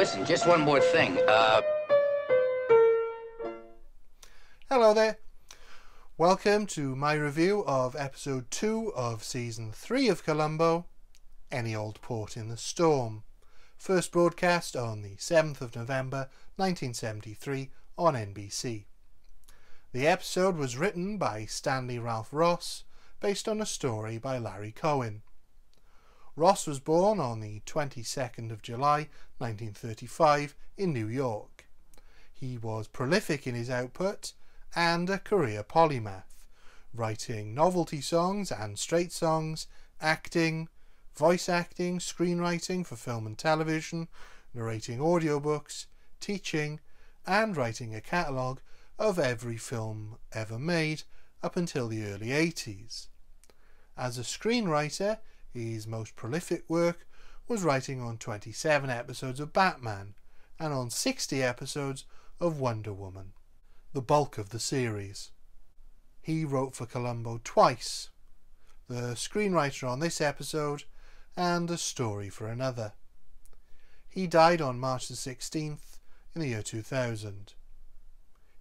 listen, just one more thing. Hello there. Welcome to my review of episode 2 of season 3 of Columbo, Any Old Port in the Storm. First broadcast on the 7th of November 1973 on NBC. The episode was written by Stanley Ralph Ross, based on a story by Larry Cohen. Ross was born on the 22nd of July 1935 in New York. He was prolific in his output and a career polymath, writing novelty songs and straight songs, acting, voice acting, screenwriting for film and television, narrating audiobooks, teaching, and writing a catalogue of every film ever made up until the early 80s. As a screenwriter, his most prolific work was writing on 27 episodes of Batman and on 60 episodes of Wonder Woman, the bulk of the series. He wrote for Columbo twice, the screenwriter on this episode and a story for another. He died on March the 16th in the year 2000.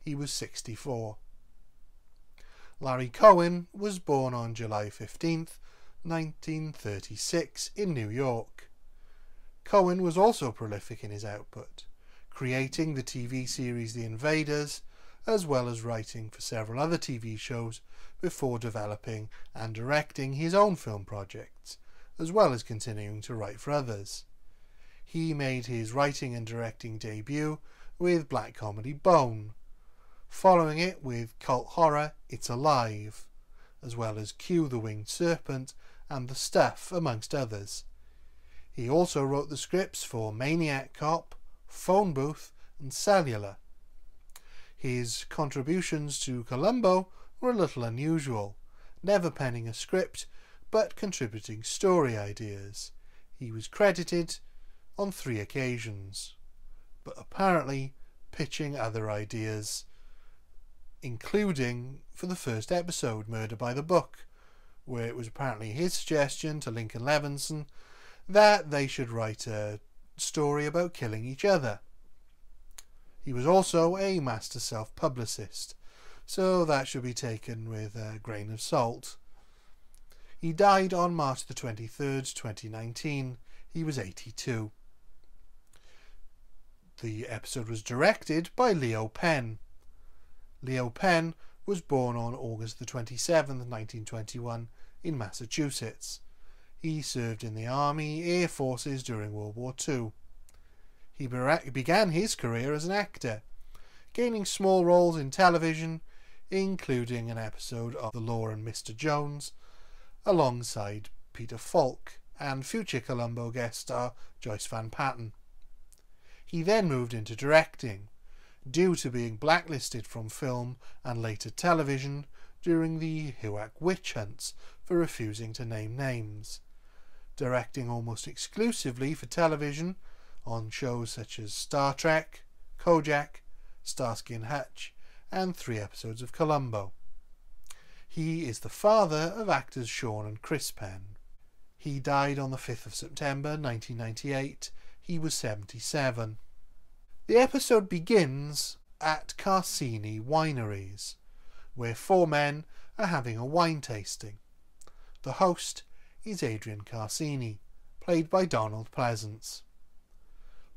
He was 64. Larry Cohen was born on July 15th, 1936 in New York. Cohen was also prolific in his output, creating the TV series The Invaders, as well as writing for several other TV shows before developing and directing his own film projects, as well as continuing to write for others. He made his writing and directing debut with black comedy Bone, following it with cult horror It's Alive, as well as Q the Winged Serpent and The Stuff, amongst others. He also wrote the scripts for Maniac Cop, Phone Booth and Cellular. His contributions to Columbo were a little unusual, never penning a script but contributing story ideas. He was credited on 3 occasions, but apparently pitching other ideas, including for the first episode, Murder by the Book, where it was apparently his suggestion to Lincoln Levinson that they should write a story about killing each other. He was also a master self-publicist, so that should be taken with a grain of salt. He died on March the 23rd, 2019. He was 82. The episode was directed by Leo Penn. Leo Penn was born on August the 27th, 1921 in Massachusetts. He served in the Army Air Forces during World War II. He began his career as an actor, gaining small roles in television, including an episode of The Law and Mr. Jones, alongside Peter Falk and future Columbo guest star Joyce Van Patten. He then moved into directing, due to being blacklisted from film and later television during the Huac witch hunts for refusing to name names, directing almost exclusively for television on shows such as Star Trek, Kojak, Starsky and Hutch, and 3 episodes of Columbo. He is the father of actors Sean and Chris Penn. He died on the 5th of September 1998. He was 77. The episode begins at Carsini wineries, where 4 men are having a wine tasting. The host is Adrian Carsini, played by Donald Pleasance.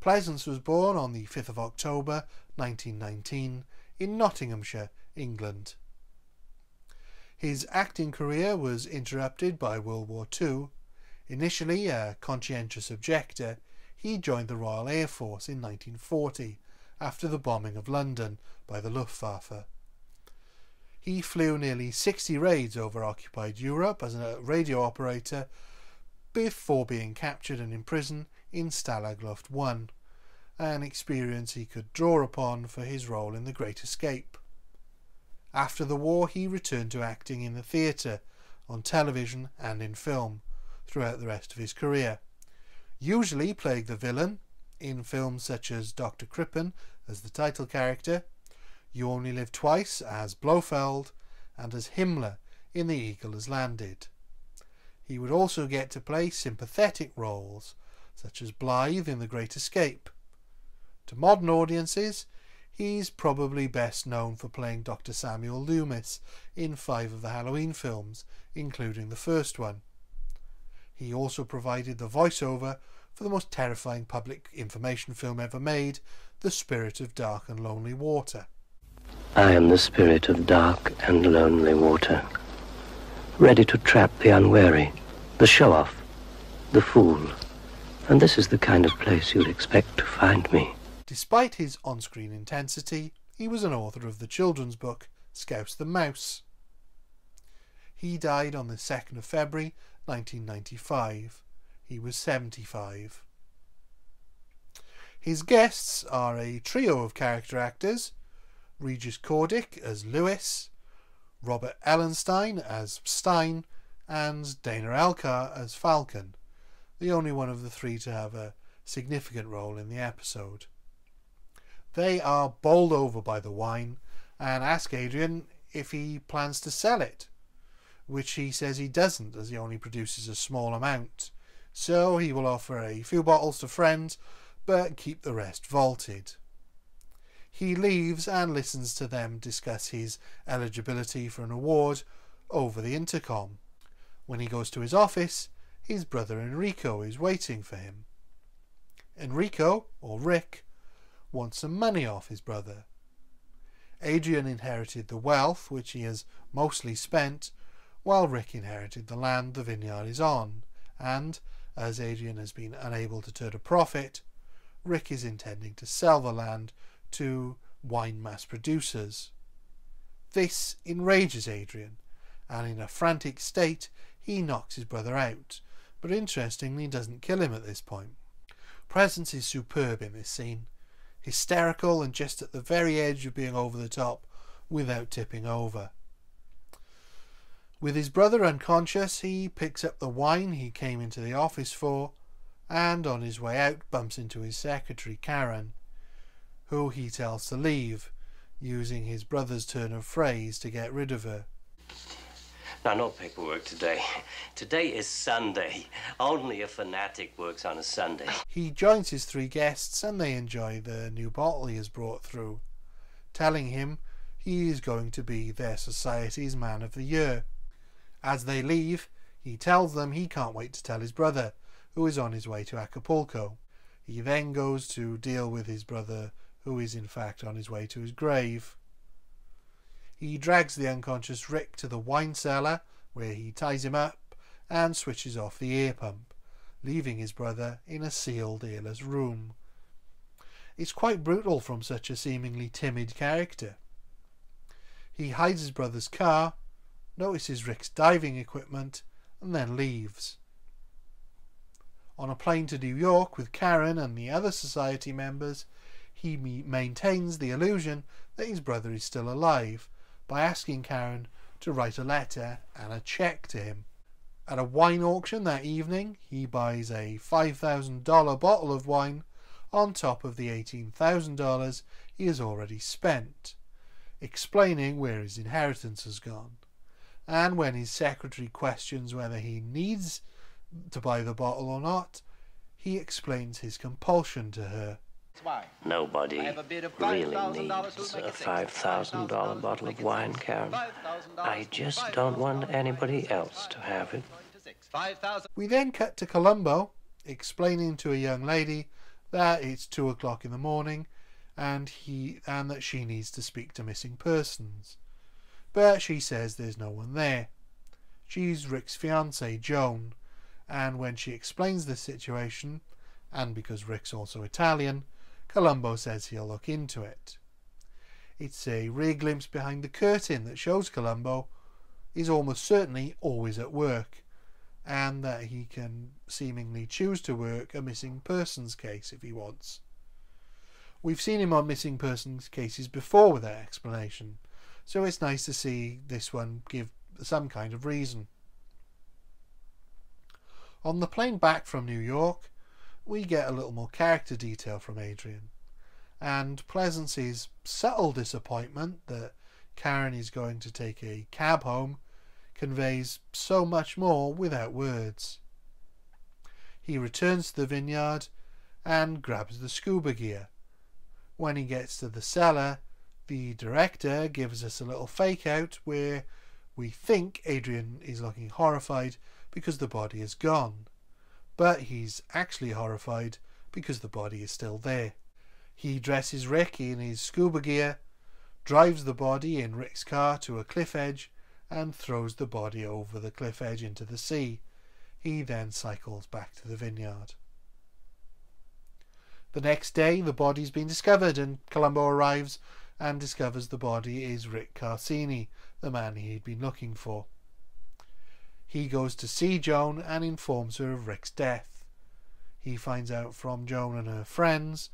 Pleasance was born on the 5th of October 1919 in Nottinghamshire, England. His acting career was interrupted by World War II. Initially a conscientious objector, he joined the Royal Air Force in 1940 after the bombing of London by the Luftwaffe. He flew nearly 60 raids over occupied Europe as a radio operator before being captured and imprisoned in Stalag Luft 1, an experience he could draw upon for his role in The Great Escape. After the war he returned to acting in the theatre, on television and in film throughout the rest of his career, usually playing the villain in films such as Dr. Crippen as the title character, You Only Live Twice as Blofeld, and as Himmler in The Eagle Has Landed. He would also get to play sympathetic roles, such as Blythe in The Great Escape. To modern audiences, he's probably best known for playing Dr. Samuel Loomis in 5 of the Halloween films, including the first one. He also provided the voiceover for the most terrifying public information film ever made, The Spirit of Dark and Lonely Water. I am the spirit of dark and lonely water, ready to trap the unwary, the show-off, the fool. And this is the kind of place you'd expect to find me. Despite his on-screen intensity, he was an author of the children's book Scouse the Mouse. He died on the 2nd of February 1995. He was 75. His guests are a trio of character actors: Regis Cordic as Lewis, Robert Ellenstein as Stein, and Dana Alcar as Falcon, the only one of the 3 to have a significant role in the episode. They are bowled over by the wine and ask Adrian if he plans to sell it, which he says he doesn't, as he only produces a small amount, so he will offer a few bottles to friends but keep the rest vaulted. He leaves and listens to them discuss his eligibility for an award over the intercom. When he goes to his office, his brother Enrico is waiting for him. Enrico, or Rick, wants some money off his brother. Adrian inherited the wealth, which he has mostly spent, while Rick inherited the land the vineyard is on, and, as Adrian has been unable to turn a profit, Rick is intending to sell the land to wine mass producers. This enrages Adrian, and in a frantic state he knocks his brother out, but interestingly doesn't kill him at this point. Presence is superb in this scene, hysterical and just at the very edge of being over the top without tipping over. With his brother unconscious, he picks up the wine he came into the office for, and on his way out bumps into his secretary Karen, who he tells to leave, using his brother's turn of phrase to get rid of her. Now, no paperwork today. Today is Sunday. Only a fanatic works on a Sunday. He joins his 3 guests and they enjoy the new bottle he has brought through, telling him he is going to be their society's Man of the Year. As they leave, he tells them he can't wait to tell his brother, who is on his way to Acapulco. He then goes to deal with his brother, who is in fact on his way to his grave. He drags the unconscious Rick to the wine cellar, where he ties him up and switches off the air pump, leaving his brother in a sealed, airless room. It's quite brutal from such a seemingly timid character. He hides his brother's car, notices Rick's diving equipment, and then leaves. On a plane to New York with Karen and the other society members, he maintains the illusion that his brother is still alive by asking Karen to write a letter and a check to him. At a wine auction that evening, he buys a $5,000 bottle of wine on top of the $18,000 he has already spent, explaining where his inheritance has gone. And when his secretary questions whether he needs to buy the bottle or not, he explains his compulsion to her. Nobody really needs a $5,000 bottle of wine, Karen. I just don't want anybody else to have it. We then cut to Columbo explaining to a young lady that it's 2 o'clock in the morning and that she needs to speak to missing persons. But she says there's no one there. She's Rick's fiancée, Joan, and when she explains the situation, and because Rick's also Italian, Columbo says he'll look into it. It's a rare glimpse behind the curtain that shows Columbo is almost certainly always at work, and that he can seemingly choose to work a missing persons case if he wants. We've seen him on missing persons cases before with that explanation, so it's nice to see this one give some kind of reason. On the plane back from New York, we get a little more character detail from Adrian, and Pleasance's subtle disappointment that Karen is going to take a cab home conveys so much more without words. He returns to the vineyard and grabs the scuba gear, When he gets to the cellar, the director gives us a little fake out where we think Adrian is looking horrified because the body is gone, but he's actually horrified because the body is still there. He dresses Rick in his scuba gear, drives the body in Rick's car to a cliff edge, and throws the body over the cliff edge into the sea. He then cycles back to the vineyard. The next day, the body's been discovered, and Columbo arrives and discovers the body is Rick Carsini, the man he'd been looking for. He goes to see Joan and informs her of Rick's death. He finds out from Joan and her friends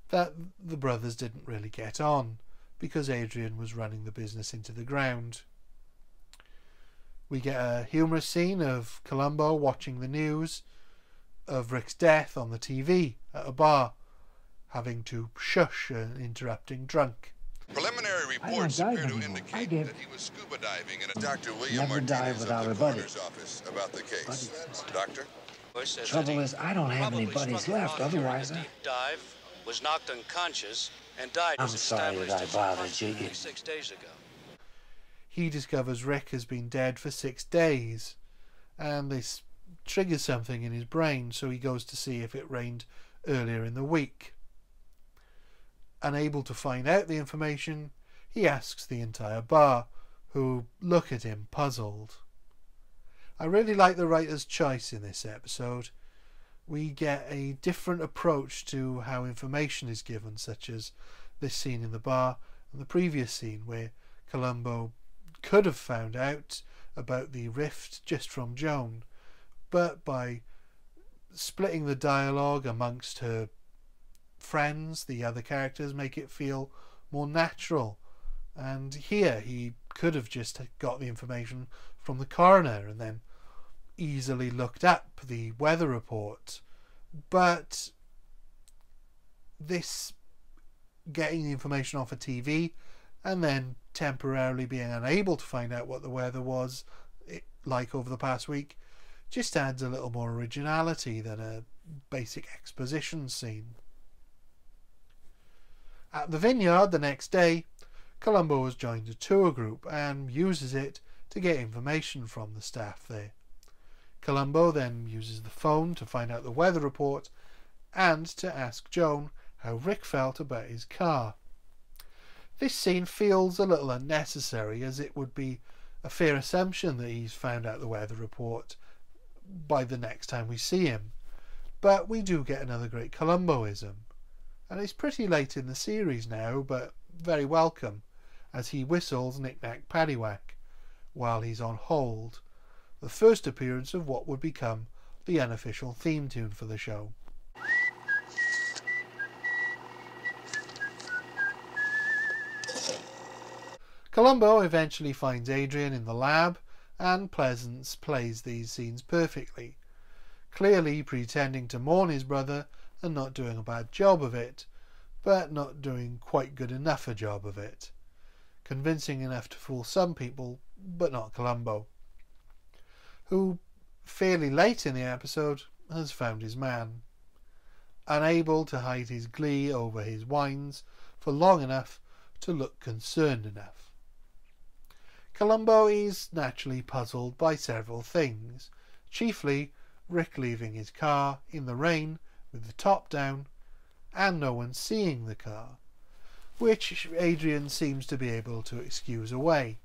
that the brothers didn't really get on, because Adrian was running the business into the ground. We get a humorous scene of Columbo watching the news of Rick's death on the TV at a bar, having to shush an interrupting drunk. Preliminary reports appear to indicate that he was scuba diving in a Dr. William Never dive Martinez without of a the buddy. coroner's office about the case. Doctor? Trouble is, I don't have any buddies left. Otherwise, dive, was knocked unconscious, and died. I'm sorry that I bothered you. 6 days ago. He discovers Rick has been dead for 6 days, and this triggers something in his brain, so he goes to see if it rained earlier in the week. Unable to find out the information, he asks the entire bar, who look at him puzzled. I really like the writer's choice in this episode. We get a different approach to how information is given, such as this scene in the bar and the previous scene where Columbo could have found out about the rift just from Joan, but by splitting the dialogue amongst her friends, the other characters make it feel more natural. And here he could have just got the information from the coroner and then easily looked up the weather report, but this getting the information off a TV and then temporarily being unable to find out what the weather was like over the past week just adds a little more originality than a basic exposition scene. At the vineyard the next day, Columbo has joined a tour group and uses it to get information from the staff there. Columbo then uses the phone to find out the weather report and to ask Joan how Rick felt about his car. This scene feels a little unnecessary, as it would be a fair assumption that he's found out the weather report by the next time we see him. But we do get another great Columboism, and it's pretty late in the series now, but very welcome, as he whistles Knick-Knack Paddywhack while he's on hold, the first appearance of what would become the unofficial theme tune for the show. Columbo eventually finds Adrian in the lab, and Pleasance plays these scenes perfectly, clearly pretending to mourn his brother and not doing a bad job of it, but not doing quite good enough a job of it. Convincing enough to fool some people, but not Columbo, who fairly late in the episode has found his man. Unable to hide his glee over his whines for long enough to look concerned enough. Columbo is naturally puzzled by several things, chiefly Rick leaving his car in the rain with the top down and no one seeing the car, which Adrian seems to be able to excuse away.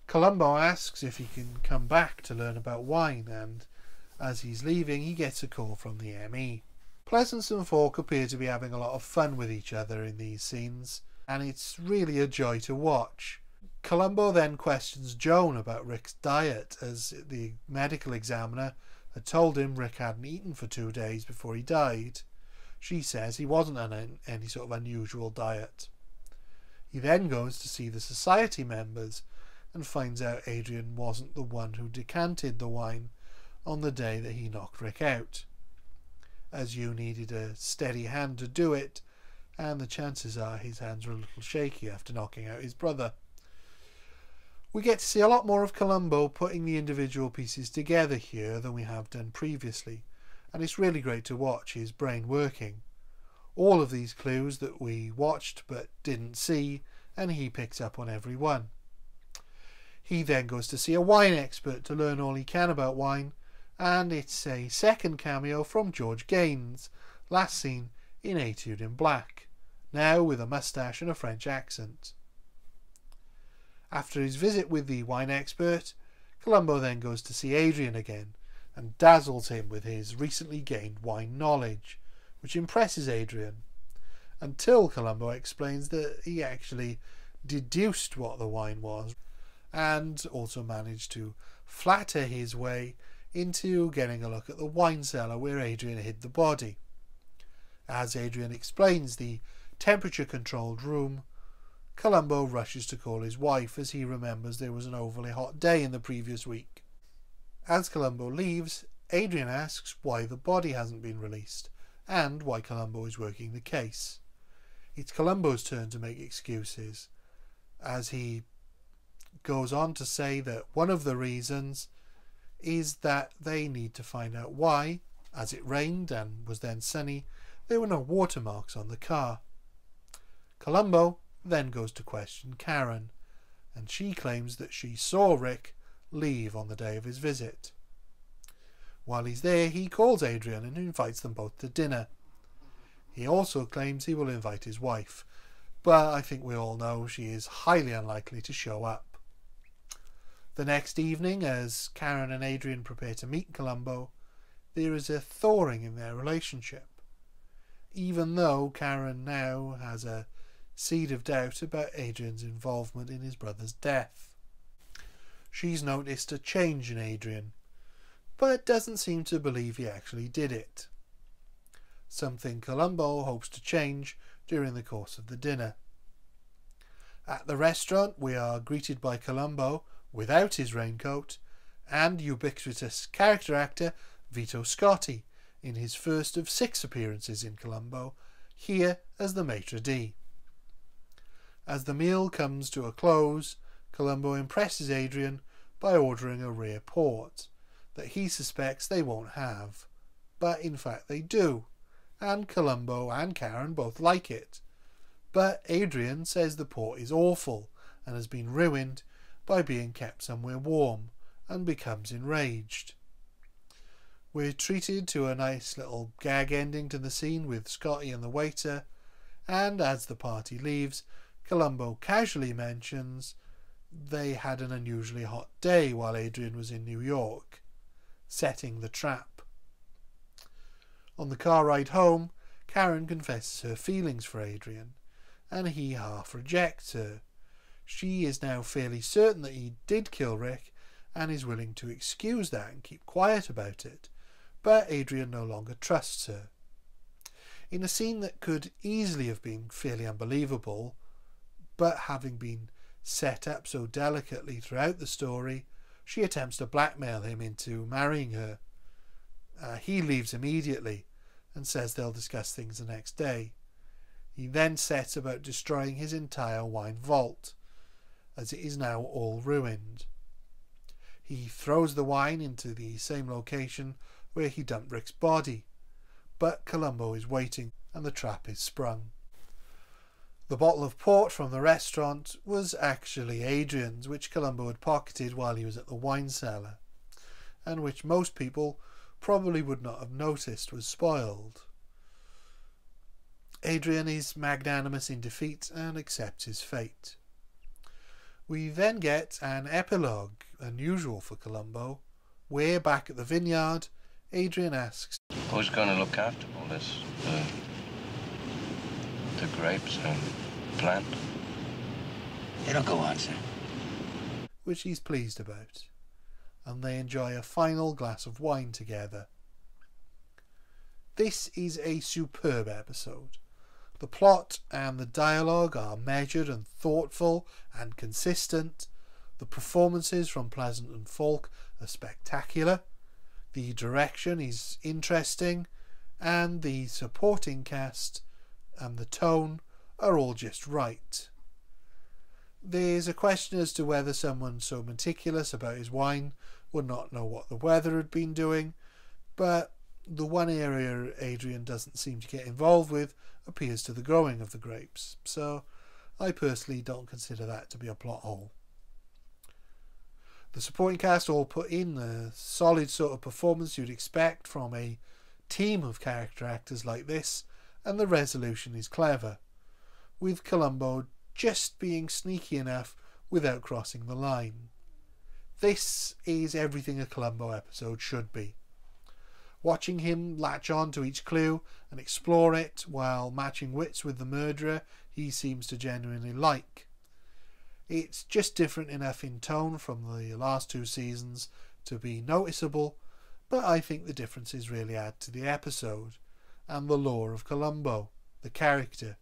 Columbo asks if he can come back to learn about wine, and as he's leaving he gets a call from the ME. Pleasance and Falk appear to be having a lot of fun with each other in these scenes, and it's really a joy to watch. Columbo then questions Joan about Rick's diet, as the medical examiner had told him Rick hadn't eaten for 2 days before he died. She says he wasn't on any sort of unusual diet. He then goes to see the society members and finds out Adrian wasn't the one who decanted the wine on the day that he knocked Rick out, as you needed a steady hand to do it, and the chances are his hands were a little shaky after knocking out his brother. We get to see a lot more of Columbo putting the individual pieces together here than we have done previously, and it's really great to watch his brain working. all of these clues that we watched but didn't see, and he picks up on every one. He then goes to see a wine expert to learn all he can about wine, and it's a second cameo from George Gaines, last seen in Etude in Black, now with a moustache and a French accent. After his visit with the wine expert, Columbo then goes to see Adrian again and dazzles him with his recently gained wine knowledge, which impresses Adrian, until Columbo explains that he actually deduced what the wine was and also managed to flatter his way into getting a look at the wine cellar where Adrian hid the body. As Adrian explains the temperature-controlled room, Columbo rushes to call his wife as he remembers there was an overly hot day in the previous week. As Columbo leaves, Adrian asks why the body hasn't been released and why Columbo is working the case. It's Columbo's turn to make excuses, as he goes on to say that one of the reasons is that they need to find out why, as it rained and was then sunny, there were no watermarks on the car. Columbo then goes to question Karen, and she claims that she saw Rick leave on the day of his visit. While he's there, he calls Adrian and invites them both to dinner. He also claims he will invite his wife, but I think we all know she is highly unlikely to show up. The next evening, as Karen and Adrian prepare to meet Columbo, there is a thawing in their relationship, even though Karen now has a seed of doubt about Adrian's involvement in his brother's death. She's noticed a change in Adrian, but doesn't seem to believe he actually did it, something Columbo hopes to change during the course of the dinner. At the restaurant, we are greeted by Columbo without his raincoat and ubiquitous character actor Vito Scotti in his first of 6 appearances in Columbo, here as the maitre d'. As the meal comes to a close, Columbo impresses Adrian by ordering a rare port that he suspects they won't have, but in fact they do, and Columbo and Karen both like it. But Adrian says the port is awful and has been ruined by being kept somewhere warm, and becomes enraged. We're treated to a nice little gag ending to the scene with Scotty and the waiter, and as the party leaves, Columbo casually mentions they had an unusually hot day while Adrian was in New York, setting the trap. On the car ride home, Karen confesses her feelings for Adrian, and he half rejects her. She is now fairly certain that he did kill Rick and is willing to excuse that and keep quiet about it, but Adrian no longer trusts her. In a scene that could easily have been fairly unbelievable, but having been set up so delicately throughout the story, she attempts to blackmail him into marrying her. He leaves immediately and says they'll discuss things the next day. He then sets about destroying his entire wine vault, as it is now all ruined. He throws the wine into the same location where he dumped Rick's body, but Columbo is waiting and the trap is sprung. The bottle of port from the restaurant was actually Adrian's, which Columbo had pocketed while he was at the wine cellar, and which most people probably would not have noticed was spoiled. Adrian is magnanimous in defeat and accepts his fate. We then get an epilogue, unusual for Columbo, where back at the vineyard, Adrian asks, "Who's going to look after all this? The grapes and plant?" It'll go on, sir. which he's pleased about, and they enjoy a final glass of wine together. This is a superb episode. The plot and the dialogue are measured and thoughtful and consistent. The performances from Pleasant and Falk are spectacular. The direction is interesting, and the supporting cast and the tone are all just right. There's a question as to whether someone so meticulous about his wine would not know what the weather had been doing, but The one area Adrian doesn't seem to get involved with appears to the growing of the grapes, so I personally don't consider that to be a plot hole. The supporting cast all put in a solid sort of performance you'd expect from a team of character actors like this, and the resolution is clever, with Columbo just being sneaky enough without crossing the line. This is everything a Columbo episode should be. Watching him latch on to each clue and explore it while matching wits with the murderer he seems to genuinely like. It's just different enough in tone from the last two seasons to be noticeable, but I think the differences really add to the episode and the lore of Columbo, the character.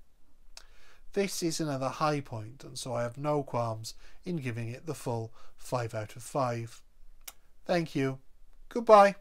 This is another high point, and so I have no qualms in giving it the full 5 out of 5. Thank you. Goodbye.